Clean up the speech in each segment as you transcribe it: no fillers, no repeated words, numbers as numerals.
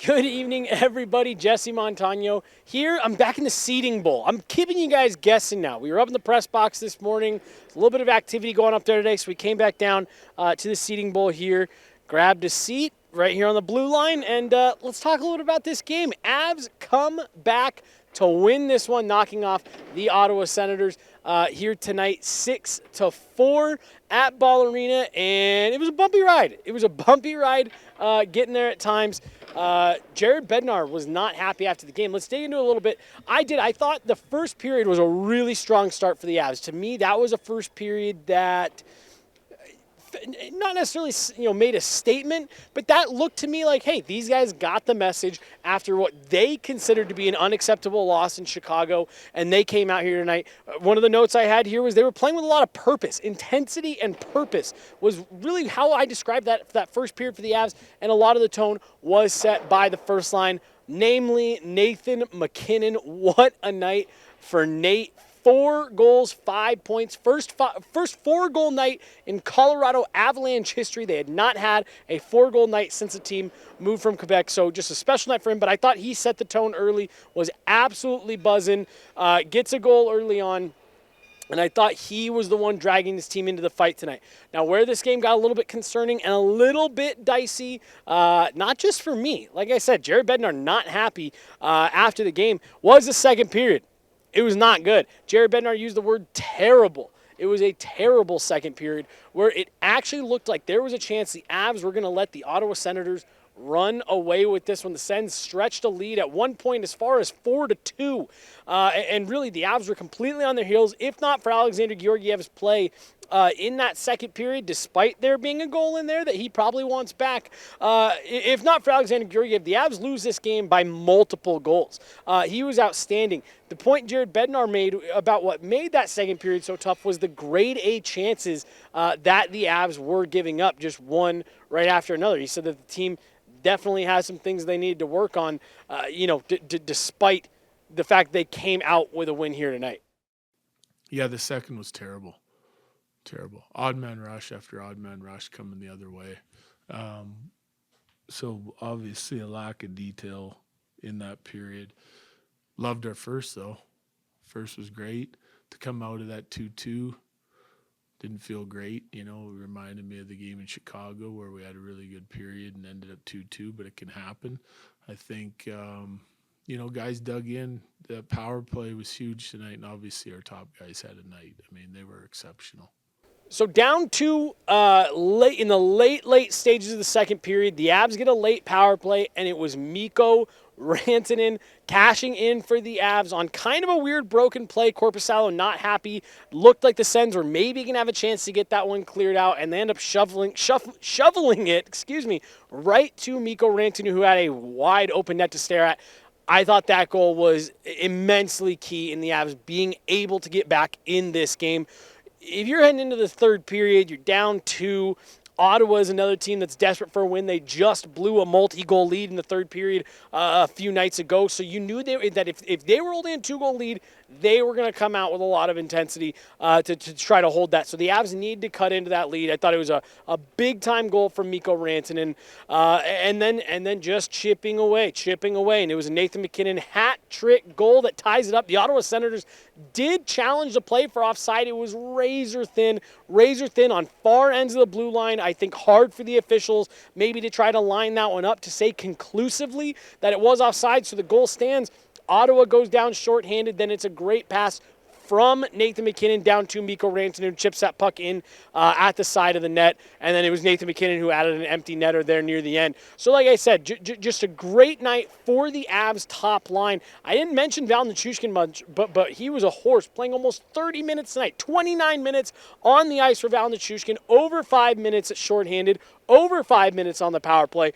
Good evening, everybody. Jesse Montano here. I'm back in the seating bowl. I'm keeping you guys guessing now. We were up in the press box this morning. A little bit of activity going up there today, so we came back down to the seating bowl here, grabbed a seat right here on the blue line, and let's talk a little bit about this game. Avs come back to win this one, knocking off the Ottawa Senators here tonight, 6-4 at Ball Arena, and it was a bumpy ride. It was a bumpy ride getting there at times. Jared Bednar was not happy after the game. Let's dig into it a little bit. I thought the first period was a really strong start for the Avs. To me, that was a first period that not necessarily, made a statement, but that looked to me like, hey, these guys got the message after what they considered to be an unacceptable loss in Chicago, and they came out here tonight. One of the notes I had here was they were playing with a lot of purpose. Intensity and purpose was really how I described that first period for the Avs, and a lot of the tone was set by the first line, namely Nathan MacKinnon. What a night for Nate. 4 goals, 5 points. First 4-goal night in Colorado Avalanche history. They had not had a 4-goal night since the team moved from Quebec, so just a special night for him. But I thought he set the tone early, was absolutely buzzing, gets a goal early on, and I thought he was the one dragging his team into the fight tonight. Now, where this game got a little bit concerning and a little bit dicey, not just for me, like I said, Jared Bednar not happy after the game, was the second period. It was not good. Jared Bednar used the word terrible. It was a terrible second period where it actually looked like there was a chance the Avs were going to let the Ottawa Senators run away with this one. The Sens stretched a lead at one point as far as 4-2. And really, the Avs were completely on their heels, if not for Alexander Georgiev's play in that second period, despite there being a goal in there that he probably wants back. If not for Alexander Georgiev, the Avs lose this game by multiple goals. He was outstanding. The point Jared Bednar made about what made that second period so tough was the grade A chances that the Avs were giving up, just one right after another. He said that the team definitely has some things they needed to work on, despite the fact they came out with a win here tonight. Yeah, the second was terrible. Terrible. Odd man rush after odd man rush coming the other way. So obviously a lack of detail in that period. Loved our first, though. First was great. To come out of that 2-2 didn't feel great. It reminded me of the game in Chicago where we had a really good period and ended up 2-2, but it can happen. I think, guys dug in. The power play was huge tonight, and obviously our top guys had a night. I mean, they were exceptional. So down to late in the late stages of the second period, the Avs get a late power play, and it was Mikko Rantanen cashing in for the Avs on kind of a weird broken play. Korpisalo not happy. Looked like the Sens were maybe going to have a chance to get that one cleared out, and they end up shoveling it, right to Mikko Rantanen, who had a wide open net to stare at. I thought that goal was immensely key in the Avs being able to get back in this game. If you're heading into the third period, you're down 2. Ottawa is another team that's desperate for a win. They just blew a multi-goal lead in the third period a few nights ago. So you knew that if they were only in a 2-goal lead, they were going to come out with a lot of intensity to try to hold that. So the Avs need to cut into that lead. I thought it was a big-time goal from Mikko Rantanen. And then just chipping away. And it was a Nathan MacKinnon hat-trick goal that ties it up. The Ottawa Senators did challenge the play for offside. It was razor thin on far ends of the blue line. I think hard for the officials maybe to try to line that one up to say conclusively that it was offside, so the goal stands. Ottawa goes down shorthanded, then it's a great pass from Nathan MacKinnon down to Mikko Rantanen, who chips that puck in at the side of the net, and then it was Nathan MacKinnon who added an empty netter there near the end. So like I said, just a great night for the Avs top line. I didn't mention Val Nichushkin much, but he was a horse, playing almost 30 minutes tonight, 29 minutes on the ice for Val Nichushkin, over 5 minutes at shorthanded, over 5 minutes on the power play.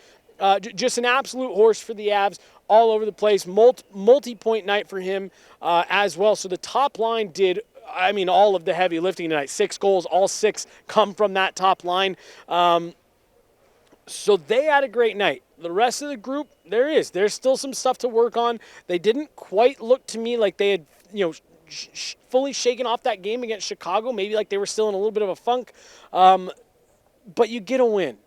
Just an absolute horse for the Avs, all over the place. Multi-point night for him as well. So the top line did, all of the heavy lifting tonight. 6 goals, all 6 come from that top line. So they had a great night. The rest of the group, there's still some stuff to work on. They didn't quite look to me like they had, fully shaken off that game against Chicago. Maybe like they were still in a little bit of a funk. But you get a win.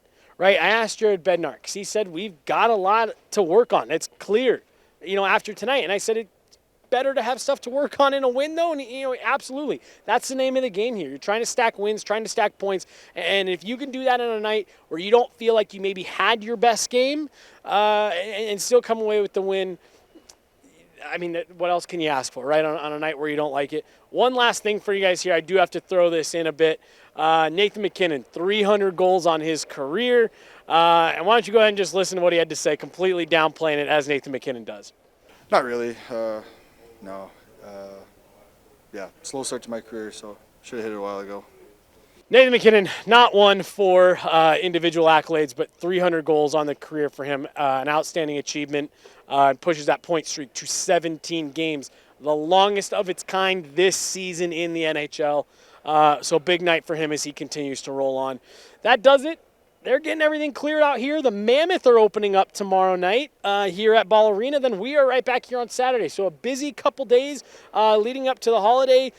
right? I asked Jared Bednar because he said we've got a lot to work on. It's clear, after tonight. And I said it's better to have stuff to work on in a win, though. And, absolutely. That's the name of the game here. You're trying to stack wins, trying to stack points. And if you can do that on a night where you don't feel like you maybe had your best game and still come away with the win, I mean, what else can you ask for, right, on a night where you don't like it? One last thing for you guys here. I do have to throw this in a bit. Nathan MacKinnon, 300 goals on his career. And why don't you go ahead and just listen to what he had to say, completely downplaying it as Nathan MacKinnon does. Not really. No. Yeah, slow start to my career, so should have hit it a while ago. Nathan MacKinnon, not one for individual accolades, but 300 goals on the career for him. An outstanding achievement. Pushes that point streak to 17 games, the longest of its kind this season in the NHL. So big night for him as he continues to roll on. That does it. They're getting everything cleared out here. The Mammoth are opening up tomorrow night here at Ball Arena. Then we are right back here on Saturday. So a busy couple days leading up to the holiday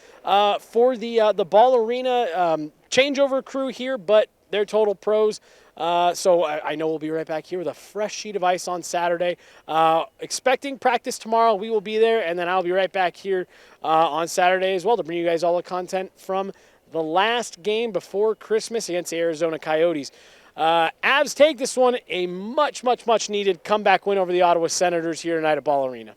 for the Ball Arena changeover crew here, but they're total pros. So I know we'll be right back here with a fresh sheet of ice on Saturday. Expecting practice tomorrow. We will be there, and then I'll be right back here on Saturday as well to bring you guys all the content from the last game before Christmas against the Arizona Coyotes. Avs take this one, a much, much, much needed comeback win over the Ottawa Senators here tonight at Ball Arena.